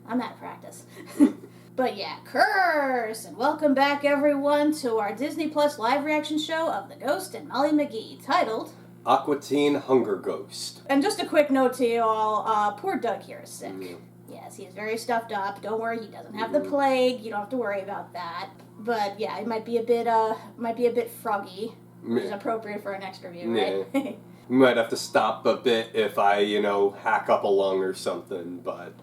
I'm out of practice. But yeah, curse! And welcome back, everyone, to our Disney Plus live reaction show of the Ghost and Molly McGee, titled Aqua Teen Hunger Ghost. And just a quick note to you all, poor Doug here is sick. Yes, he's very stuffed up. Don't worry, he doesn't have the plague. You don't have to worry about that. But yeah, it might be a bit froggy, which is appropriate for an next review, right? Yeah. We might have to stop a bit if I, hack up a lung or something, but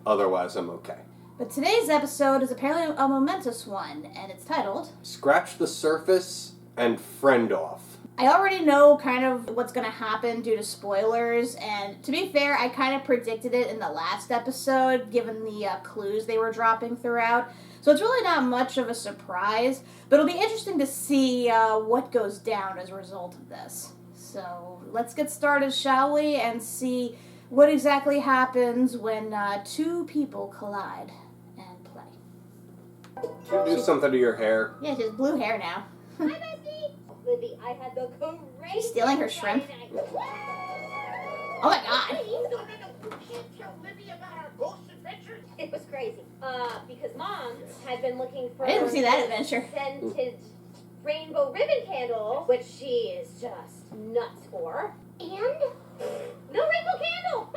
otherwise I'm okay. But today's episode is apparently a momentous one, and it's titled Scratch the Surface and Friend Off. I already know kind of what's going to happen due to spoilers, and to be fair, I kind of predicted it in the last episode, given the clues they were dropping throughout. So it's really not much of a surprise, but it'll be interesting to see what goes down as a result of this. So let's get started, shall we, and see what exactly happens when two people collide and play. Can you do something to your hair? Yeah, she has blue hair now. Hi, Bessie! Libby, I had the great... She's stealing her shrimp. Oh my god! No, you can't tell Libby about our ghost adventures. It was crazy. Because Mom had been looking for... I didn't see that adventure. ...scented rainbow ribbon candle, which she is just nuts for. And no rainbow candle!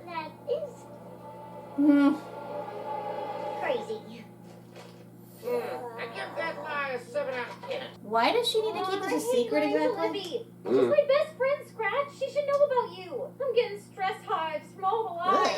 That is... crazy. I give that lie a 7 out of 10. Why does she need to keep this a secret exactly? Libby. She's my best friend, Scratch. She should know about you. I'm getting stress hives from all the lies.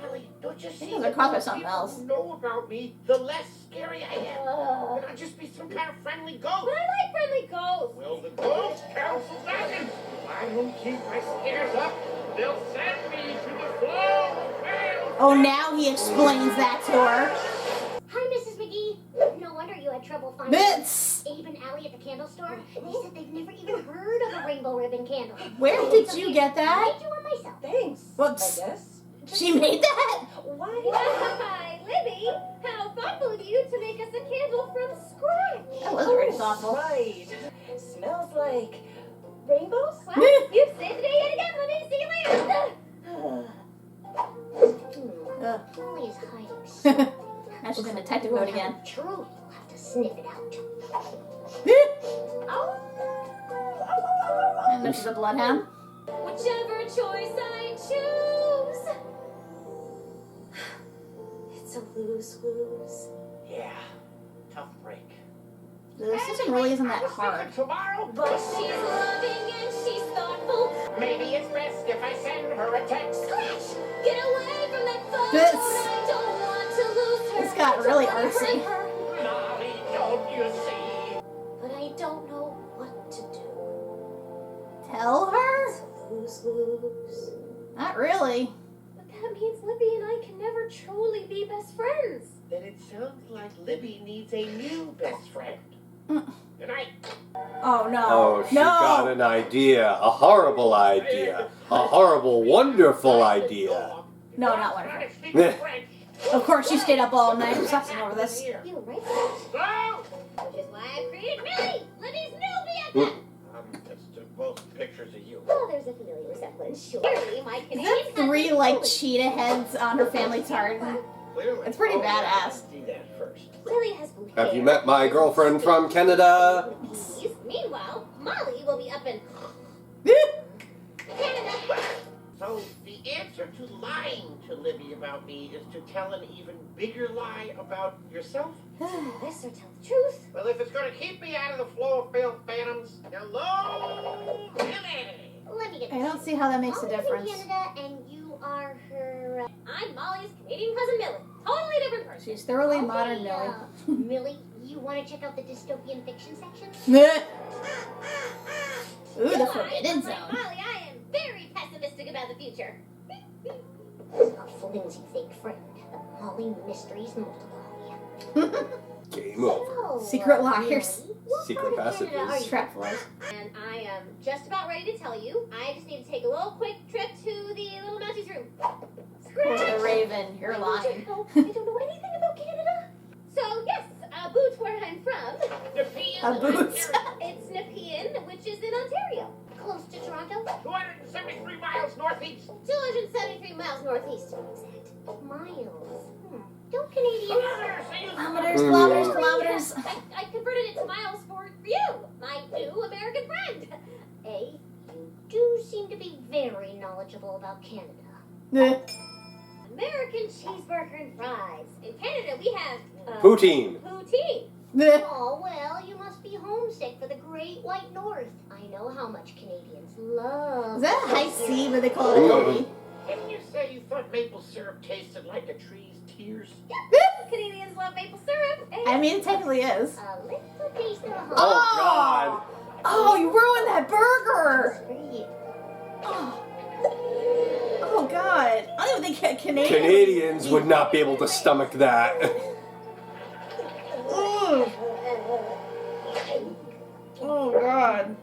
Molly, don't you see? Those are caused by something The more else. people know about me, the less scary I am. Then I'll just be some kind of friendly ghost. But I like friendly ghosts. Well, the ghost council doesn't. If I don't keep my scares up, they'll send me to the flow of hell. Oh, now he explains that to her. Hi, Mrs. McGee. No wonder you had trouble finding Bits! Abe and Allie at the candle store. They said they've never even heard of a rainbow ribbon candle. Where did you get I that? made you one myself. Thanks. Well, I guess. she made that? Why? Why, Libby, how thoughtful of you to make us a candle from scratch. That was very thoughtful. Right. Smells like rainbows? Well, you've saved the day yet again, Libby. See you later. Molly is hiding something. Now she's in detective mode again. Truly, you'll have to sniff it out. And then she's a bloodhound. Whichever choice I choose. It's a lose-lose. Yeah, tough break. This season really isn't that hard. Tomorrow, But she's loving and she's thoughtful. maybe it's best if I send her a text. Scratch! Get away from that phone. This- I don't want to lose her. This got really I don't wanna artsy. hurt her. Molly, don't you see? But I don't know what to do. Tell her? It's a lose-lose. Not really. But that means Libby and I can never truly be best friends. Then it sounds like Libby needs a new best friend. Good night. Oh no. Oh, she no. got an idea. A horrible idea. A horrible, wonderful idea. No, not wonderful. Of course, she stayed up all night obsessing over this. You right, Scratch? Which is why I created Millie, Libby's new BFF. Let's do both pictures of you. Well, there's a familiar resemblance. Surely my Is Canadian that three, cousin like, Lily. cheetah heads on her family chart? Clearly. It's pretty badass. Do that first. Lily has blue Have hair. you met my girlfriend from Canada? Meanwhile, Molly will be up in Canada. So the answer to lying to Libby about me is to tell an even bigger lie about yourself? This or tell the truth. Well, if it's going to keep me out of the flow of failed phantoms, hello, Libby! Let me get I this. don't see how that makes a Molly's difference. in Canada, and you are her... I'm Molly's Canadian cousin Millie. Totally different person. She's thoroughly Okay, modern, Millie. Millie, you want to check out the dystopian fiction section? Ooh, the No, Forbidden like Zone. Molly, I am very pessimistic about the future. A flimsy fake friend. The Molly mysteries multiply. Game over. So, Secret liars. Millie, what Secret part of Canada passages. are you Trap floors. And I am just about ready to tell you. I just need to take a little quick trip to the little Mousie's room. Poor Scratch! Raven, you're I lying. don't know anything about Canada. So, yes, Boots, where I'm from. Nepean, Boots. It's Nepean, which is in Ontario. close to Toronto? 273 miles northeast. 273 miles northeast to be exact. Miles. Don't Canadians... Kilometers. I converted it to miles for you, my new American friend. You do seem to be very knowledgeable about Canada. American cheeseburger and fries. In Canada, we have... Poutine. Poutine. Oh, well, you must be homesick for the Great White North. I know how much Canadians love... Is that a high C, but they call it Loki? Didn't you say you thought maple syrup tasted like a tree's tears? Canadians love maple syrup. I mean, it technically is. A little taste of home. Oh, God. Oh, you ruined that burger! Great. Oh, God. I don't even think Canadians would not be able to stomach that. Oh, God.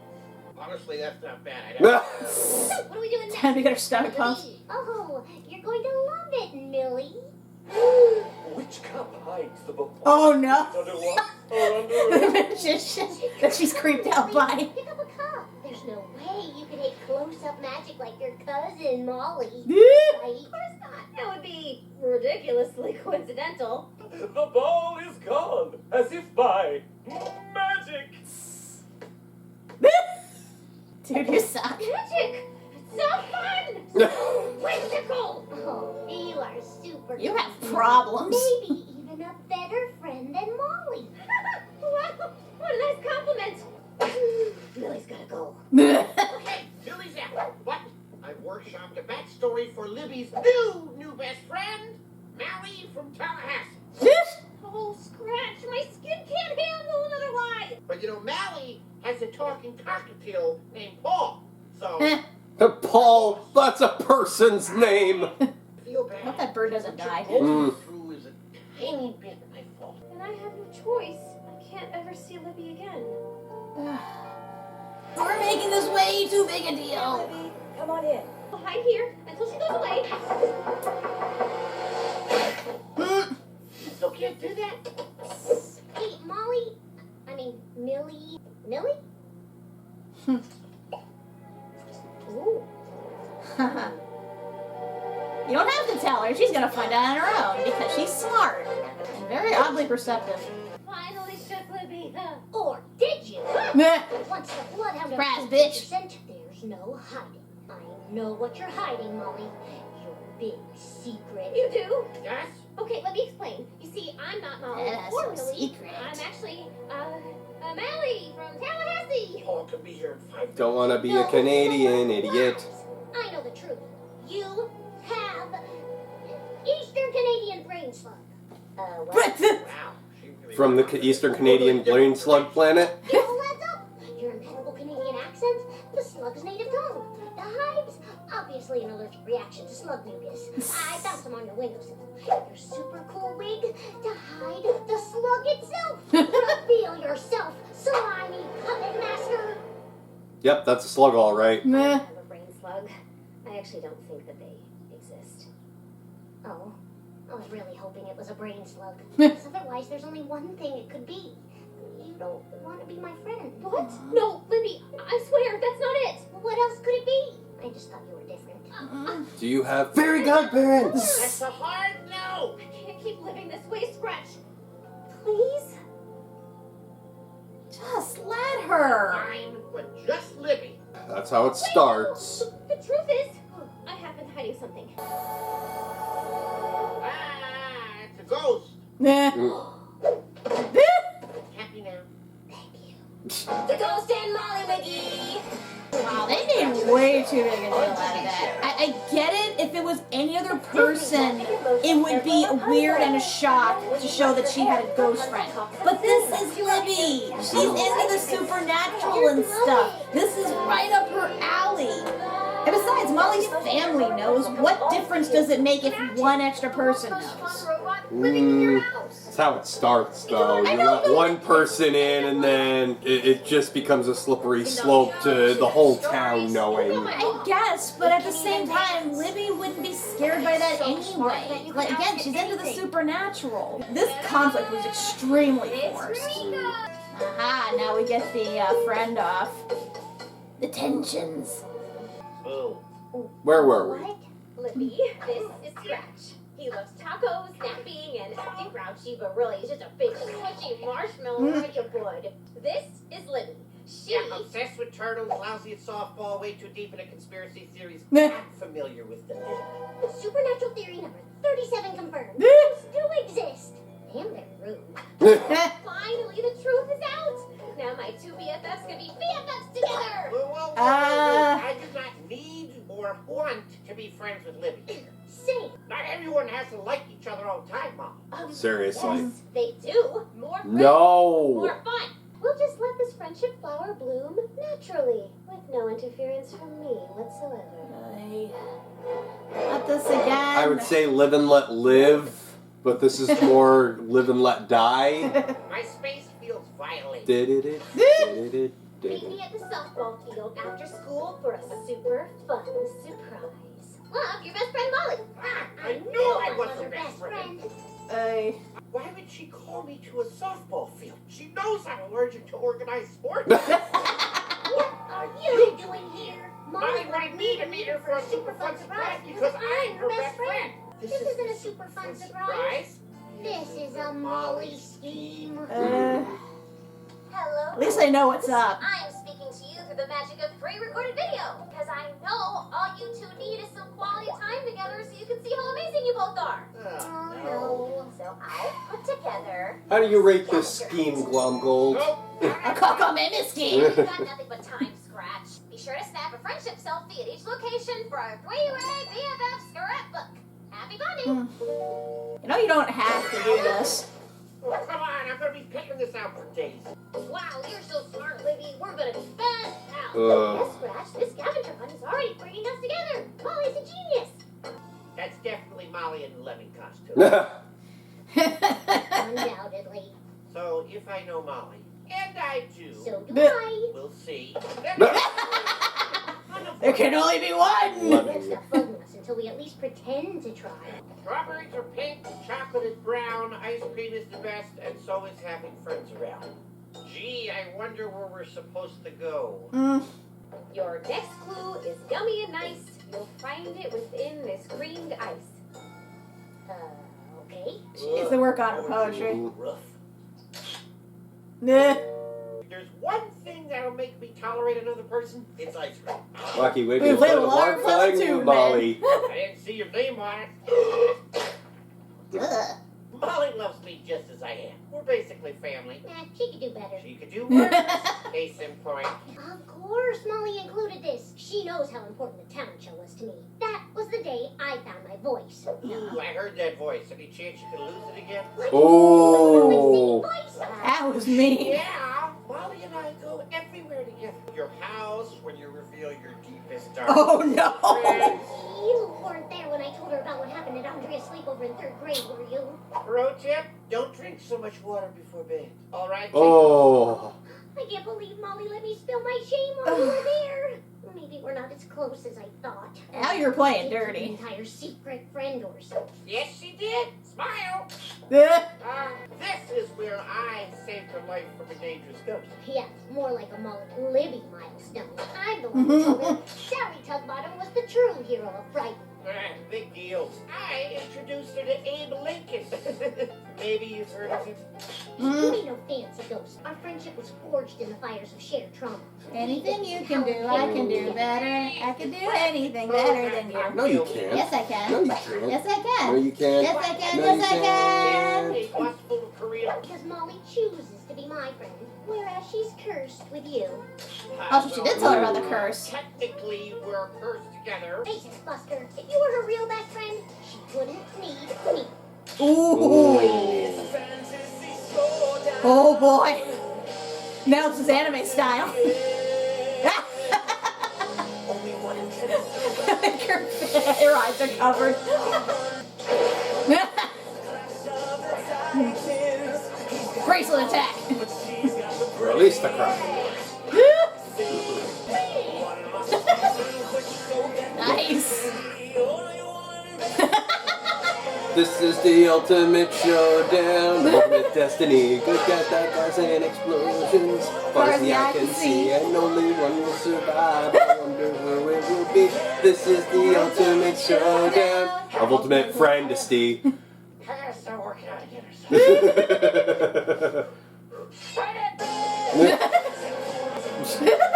Honestly, that's not bad. What are we doing next? Time to get her stomach pumped. Oh, you're going to love it, Millie. Which cup hides the book? Oh, no. Under what? Or under That she's creeped out by. Pick up a cup. There's no way you can hit close-up magic like your cousin Molly. Right? Of course not. That would be ridiculously coincidental. The ball is gone, as if by magic. Dude, you suck. Magic! It's so fun! Whimsical! Oh, you are super. You have problems. Maybe even a better friend than Molly. Wow, what a nice compliment! Millie's gotta go. Okay, Billy's out. What? I've workshopped a backstory for Libby's new best friend, Mally from Tallahassee. Oh, Scratch, my skin can't handle another lie! But you know, Mally has a talking cockatiel named Paul. So, Paul, that's a person's name. feel bad. Hope that bird doesn't die. Going through is a tiny bit my fault. And I have no choice. I can't ever see Libby again. We're making this way too big a deal. Libby, come on in. I'll hide here until she goes away. Still can't do that. Hey, Molly. I mean, Millie. Millie? Ooh. You don't have to tell her. She's gonna find out on her own because she's smart and very oddly perceptive. Finally shook Libby. Or did you? Meh. Once the bloodhound Surprise, of bitch. there's no hiding. I know what you're hiding, Molly. Your big secret. You do? Yes? Okay, let me explain. You see, I'm not Molly That's or so Millie. secret. I'm actually, Mally from Tallahassee. Paul could be here in 5 minutes. Don't want to be a Canadian, idiot. I know the truth. You have Eastern Canadian brain slug. What? Wow. She really From the Eastern Canadian brain slug planet. It all adds up. Your impeccable Canadian accent, the slug's native tongue, the hives, obviously an allergic reaction to slug mucus. I found some on your windowsill. Your super cool wig to hide the slug itself. Reveal yourself, slimy puppet master. Yep, that's a slug, all right. I Meh. have a brain slug. I actually don't think that they exist. Oh, I was really hoping it was a brain slug. Because otherwise, there's only one thing it could be. You don't want to be my friend. What? No, Libby, I swear, that's not it. What else could it be? I just thought you were different. Do you have fairy godparents? That's a hard no. I can't keep living this way, Scratch. Please? Just let her. Fine, but just Libby. That's how it starts. The truth is, I have been hiding something. Ah, it's a ghost. Meh. Happy now. Thank you. The Ghost and Molly McGee. Wow, they made way too big a deal out of that. I get it if it was any other person, it would be weird and a shock to show that she had a ghost friend. But this is Libby. She's into the supernatural and stuff. This is right up her alley. And besides, Molly's family knows. What difference does it make if one extra person knows? That's how it starts, though. You let one person in, and then it just becomes a slippery slope to the whole town knowing. I guess, but at the same time, Libby wouldn't be scared by that anyway. Like, again, she's into the supernatural. This conflict was extremely forced. Aha, now we get the friend off. The tensions. Oh. Where were we? What? Libby. This is Scratch. He loves tacos, napping, and acting grouchy, but really he's just a big, squishy marshmallow ready of wood. This is Libby. She... Yeah, obsessed with turtles, lousy at softball, way too deep into conspiracy theories. I'm familiar with them. Supernatural theory number 37 confirmed. Ghosts do exist. Damn, they're rude. Finally, the truth is out. Now my two BFFs can be BFFs together. Whoa. I do not need or want to be friends with Libby. Same. Not everyone has to like each other all the time, Mom. Seriously. Yes, they do. More friends, No. more fun. We'll just let this friendship flower bloom naturally, with no interference from me whatsoever. Not this again. I would say live and let live, but this is more live and let die. My space feels violated. Meet me at the softball field after school for a super fun surprise. Love, your best friend Molly. I knew I was her best friend. Why would she call me to a softball field? She knows I'm allergic to organized sports. What are you doing here? Molly wanted me to meet her for a super fun surprise because I'm her best friend. This isn't a super fun surprise. This is a Molly scheme. Hello. At least I know what's up. I am speaking to you through the magic of pre-recorded video. Because I know all you two need is some quality time together so you can see how amazing you both are. Oh, no. So I put together... How do you rate this scheme, Glumgold? A Cocomini scheme. You've got nothing but time, Scratch. Be sure to snap a friendship selfie at each location for our three-way BFF scrapbook. Happy bonding. You know you don't have to do this. Oh, come on, I'm going to be picking this out for days. Wow, you're so smart, Libby. We're gonna be best pals. Yes, Scratch, this scavenger hunt is already bringing us together. Molly's a genius. That's definitely Molly in the Lemon costume. Undoubtedly. So, if I know Molly, and I do, So do I. we'll see. There can only be one. Don't stop bugging us until we at least pretend to try. Strawberries are pink, chocolate is brown, ice cream is the best, and so is having friends around. Gee, I wonder where we're supposed to go. Your next clue is yummy and nice. You'll find it within this creamed ice. Okay. She needs to work on her poetry. Rough. Nah. There's one thing that'll make me tolerate another person. It's ice cream. Lucky, wait We've till lit the alarm alarm for the flying tube, with Molly. I didn't see your name on it. Ugh. Molly loves me just as I am. We're basically family. She could do better. She could do worse. Case in point. Of course Molly included this. She knows how important the talent show was to me. That was the day I found my voice. Ooh, I heard that voice. Any chance you can lose it again? Oh. That was me. Yeah, Molly and I go everywhere together. Your house, when you reveal your deepest dark. Oh no. Friends. You weren't there when I told her about what happened at Andrea's sleepover in 3rd grade, were you? Pro tip, don't drink so much water before bed. All right? Oh. I can't believe Molly let me spill my shame while you were there. Maybe we're not as close as I thought. Now you're playing An dirty. entire secret friend or something. Yes, she did. Smile. Ugh. This is where I saved her life from a dangerous ghost. Yeah, more like a Molly and Libby milestone. I'm the one who told her Sally Tugbottom was the true hero of Brighton. Big deal. I introduced her to Abe Lincoln. Maybe you've heard of him. She ain't no fancy ghost. Our friendship was forged in the fires of shared trauma. Anything you can do, I can do better. I can do anything better than you. No, you can't. Yes, I can. No, you can't. Yes, I can. No, you can't. Yes, I can. No, Yes, you I can. A possible career. Because Molly chooses to be my friend, whereas she's cursed with you. Oh, so she did tell her about the curse. Technically, we're cursed together. Face it, Buster. If you were her real best friend, she wouldn't need me. Ooh. Oh boy. Now this is anime style. Her eyes are covered. Bracelet attack. Release the crowd. Nice. This is the ultimate showdown. Ultimate destiny. Good guys, bad guys, and explosions. Far as the eye can see, and only one will survive. I wonder where it will Libby. This is the ultimate showdown of ultimate friendesty. So we're gonna get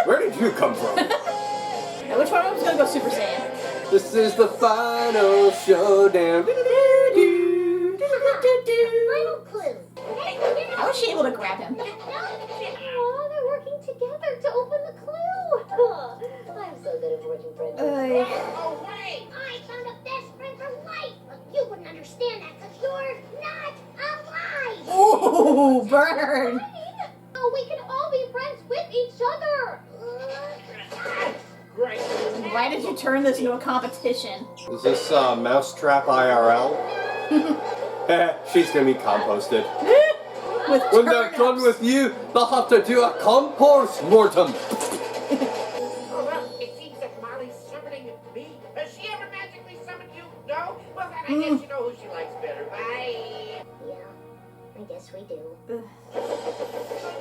Where did you come from? Now, which one of them's gonna go Super Saiyan? This is the final showdown. Final clue. How was she able to grab him? Oh, they're working together to open the clue. I'm so good at working friends. Oh, wait! I found a best friend for life. But you wouldn't understand that because you're not alive. Ooh, burn! Oh, we can all be friends with each other. Great. Why did you turn this into a competition? Is this Mousetrap IRL? She's gonna be composted. With When they're turnips. done with you, they'll have to do a compost mortem. Oh, well, it seems that Molly's summoning me. Has she ever magically summoned you? No? Well, then I guess you know who she likes better. Bye. Yeah, I guess we do.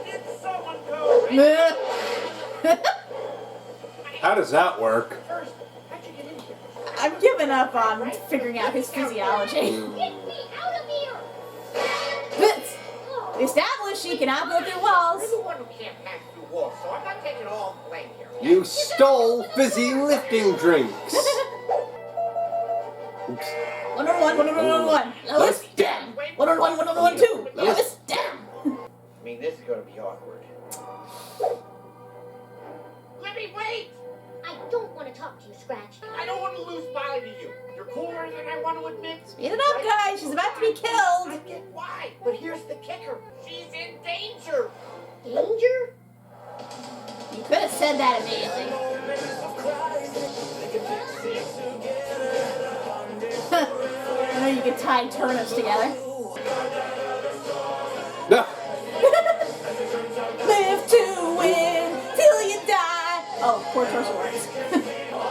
Did someone go? How does that work? First, how'd you get in here? I'm giving up on figuring out his physiology. Get me out of here! But we established she cannot go through walls. I'm the one who can't pass through walls, so I'm not taking all the blame here. You stole fizzy lifting drinks. Oops. 1-on-1. Lois down. 1-on-1, 2. Lois down. I mean, this is going to be awkward. Libby, wait! I don't want to talk to you, Scratch. I don't want to lose Molly to you. You're cooler than I want to admit. Speed it up, guys. She's about to be killed. I get why, but here's the kicker. She's in danger. Danger? You could have said that immediately. I know you could tie turnips together. No. Live to win till you die. Oh, poor choice of words.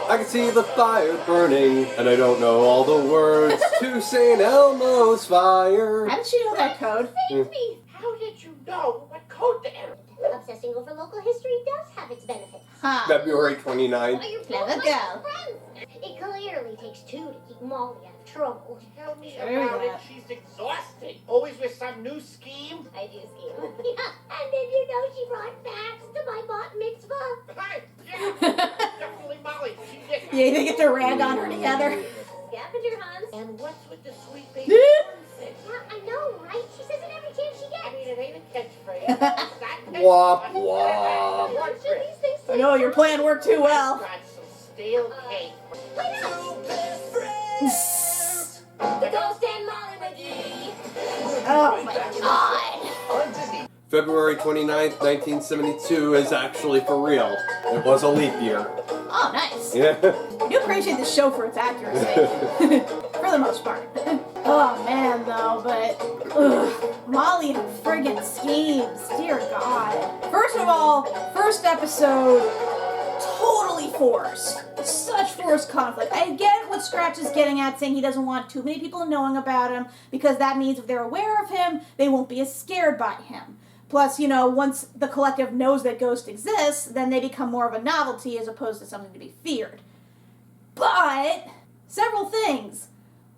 I can see the fire burning, and I don't know all the words to St. Elmo's fire. How did she know that code? Save me! How did you know what code to enter? Obsessing over local history does have its benefits. Huh. February 29th. Are you Clever both my girl. friends? It clearly takes two to keep Molly out of trouble. Tell me Sure about it. that. She's exhausted. Always with some new scheme. I do scheme. Yeah, and then you know she brought Max to my bat mitzvah. Hi. Yeah. Definitely Molly. She did. Yeah, they get to rag on her together. Scavenger hunts. And what's with the sweet baby thing? Yeah, I know, right? She says it every chance she I gets. mean, it ain't a catchphrase. It's not Wop, catchphrase. wop. Why should these things I know, your plan worked too well. Got some stale cake. Wait up! The Ghost and Molly McGee. Oh my god. February 29th, 1972 is actually for real. It was a leap year. Oh, nice. Yeah. I do appreciate the show for its accuracy. For the most part. Oh man, though, but Molly and her friggin' schemes. Dear God. First of all, first episode, totally forced. Such forced conflict. I get what Scratch is getting at, saying he doesn't want too many people knowing about him, because that means if they're aware of him, they won't be as scared by him. Plus, you know, once the collective knows that Ghost exists, then they become more of a novelty as opposed to something to be feared. But, several things.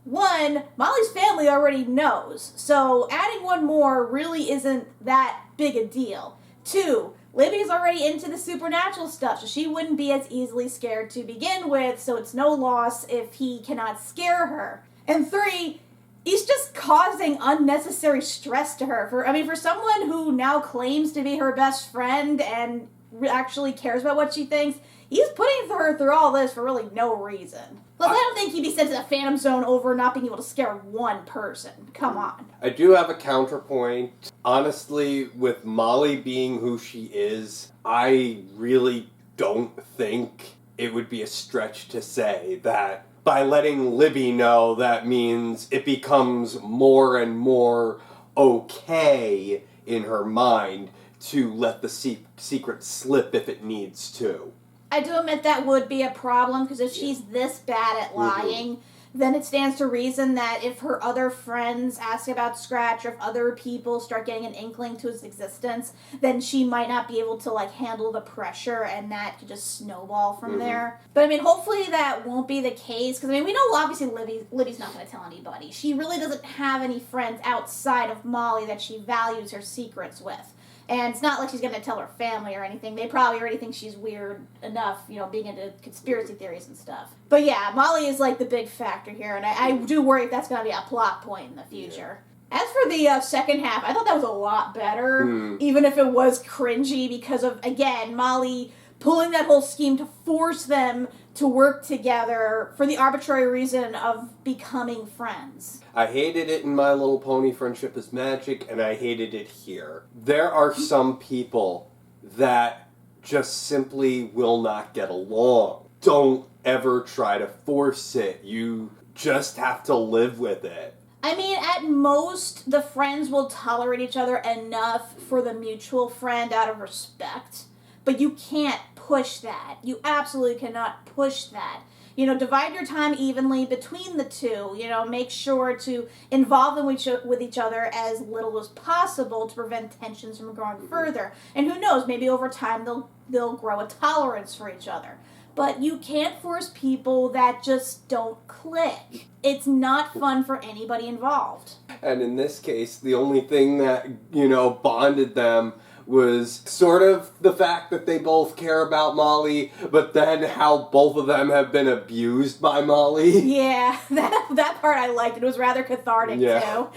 One, Molly's family already knows, so adding one more really isn't that big a deal. Two, Libby's already into the supernatural stuff, so she wouldn't be as easily scared to begin with, so it's no loss if he cannot scare her. And three, he's just causing unnecessary stress to her. For someone who now claims to be her best friend and actually cares about what she thinks, he's putting her through all this for really no reason. Plus, I don't think he'd be sent to the Phantom Zone over not being able to scare one person. Come on. I do have a counterpoint. Honestly, with Molly being who she is, I really don't think it would be a stretch to say that by letting Libby know, that means it becomes more and more okay in her mind to let the secret slip if it needs to. I do admit that would be a problem, because if she's this bad at lying, then it stands to reason that if her other friends ask about Scratch, or if other people start getting an inkling to his existence, then she might not be able to, like, handle the pressure, and that could just snowball from there. But, I mean, hopefully that won't be the case, because, I mean, we know, obviously, Libby's not going to tell anybody. She really doesn't have any friends outside of Molly that she values her secrets with. And it's not like she's going to tell her family or anything. They probably already think she's weird enough, you know, being into conspiracy theories and stuff. But yeah, Molly is like the big factor here, and I do worry if that's going to be a plot point in the future. Yeah. As for the second half, I thought that was a lot better, even if it was cringy because of, again, Molly pulling that whole scheme to force them to work together for the arbitrary reason of becoming friends. I hated it in My Little Pony Friendship is Magic, and I hated it here. There are some people that just simply will not get along. Don't ever try to force it. You just have to live with it. I mean, at most, the friends will tolerate each other enough for the mutual friend out of respect. But you can't push that. You absolutely cannot push that. You know, divide your time evenly between the two. You know, make sure to involve them with each other as little as possible to prevent tensions from growing further. And who knows, maybe over time they'll grow a tolerance for each other. But you can't force people that just don't click. It's not fun for anybody involved. And in this case, the only thing that, you know, bonded them was sort of the fact that they both care about Molly, but then how both of them have been abused by Molly. Yeah, that part I liked. It was rather cathartic, too.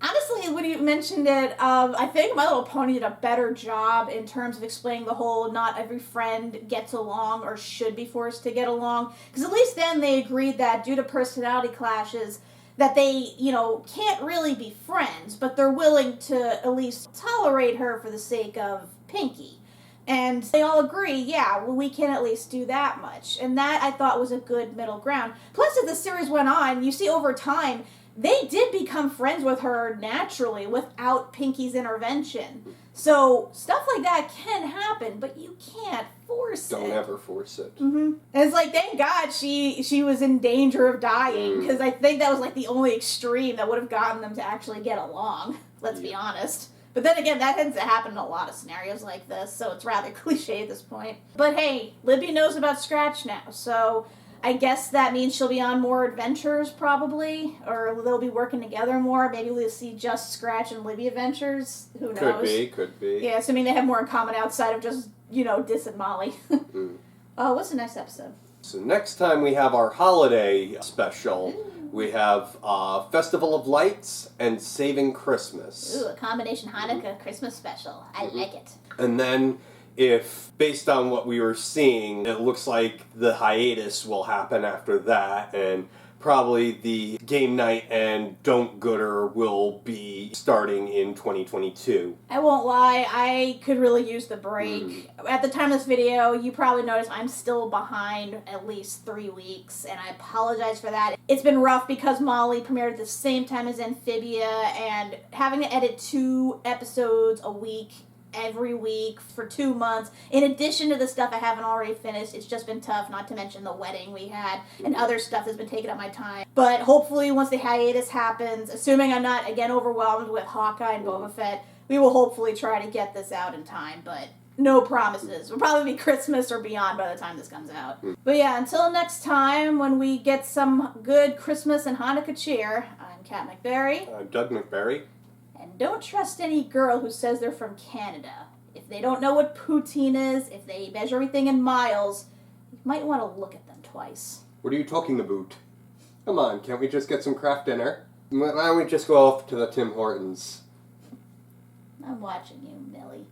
Honestly, when you mentioned it, I think My Little Pony did a better job in terms of explaining the whole not every friend gets along or should be forced to get along. Because at least then they agreed that due to personality clashes, that they, you know, can't really be friends, but they're willing to at least tolerate her for the sake of Pinky. And they all agree, yeah, well, we can at least do that much. And that, I thought, was a good middle ground. Plus, as the series went on, you see over time, they did become friends with her naturally without Pinky's intervention. So, stuff like that can happen, but you can't force it. Don't ever force it. And it's like, thank God she was in danger of dying, because I think that was like the only extreme that would have gotten them to actually get along, let's be honest. But then again, that tends to happen in a lot of scenarios like this, so it's rather cliche at this point. But hey, Libby knows about Scratch now, so I guess that means she'll be on more adventures, probably, or they'll be working together more. Maybe we'll see just Scratch and Libby adventures. Who knows? Could be. Yeah, assuming they have more in common outside of just, you know, dissing Molly. What's the next episode? So next time we have our holiday special. We have Festival of Lights and Saving Christmas. Ooh, a combination Hanukkah Christmas special. I like it. And then, if, based on what we were seeing, it looks like the hiatus will happen after that, and probably the game night and Don't Gooder will be starting in 2022. I won't lie, I could really use the break. At the time of this video, you probably noticed I'm still behind at least 3 weeks, and I apologize for that. It's been rough because Molly premiered at the same time as Amphibia, and having to edit 2 episodes a week every week for 2 months, in addition to the stuff I haven't already finished. It's just been tough, not to mention the wedding we had and other stuff that's been taking up my time. But hopefully once the hiatus happens, assuming I'm not again overwhelmed with Hawkeye and Boba Fett, we will hopefully try to get this out in time, but no promises. It'll probably be Christmas or beyond by the time this comes out. But yeah, until next time when we get some good Christmas and Hanukkah cheer, I'm Kat MacBerrie. I'm Doug MacBerrie. And don't trust any girl who says they're from Canada. If they don't know what poutine is, if they measure everything in miles, you might want to look at them twice. What are you talking about? Come on, can't we just get some craft dinner? Why don't we just go off to the Tim Hortons? I'm watching you, Millie.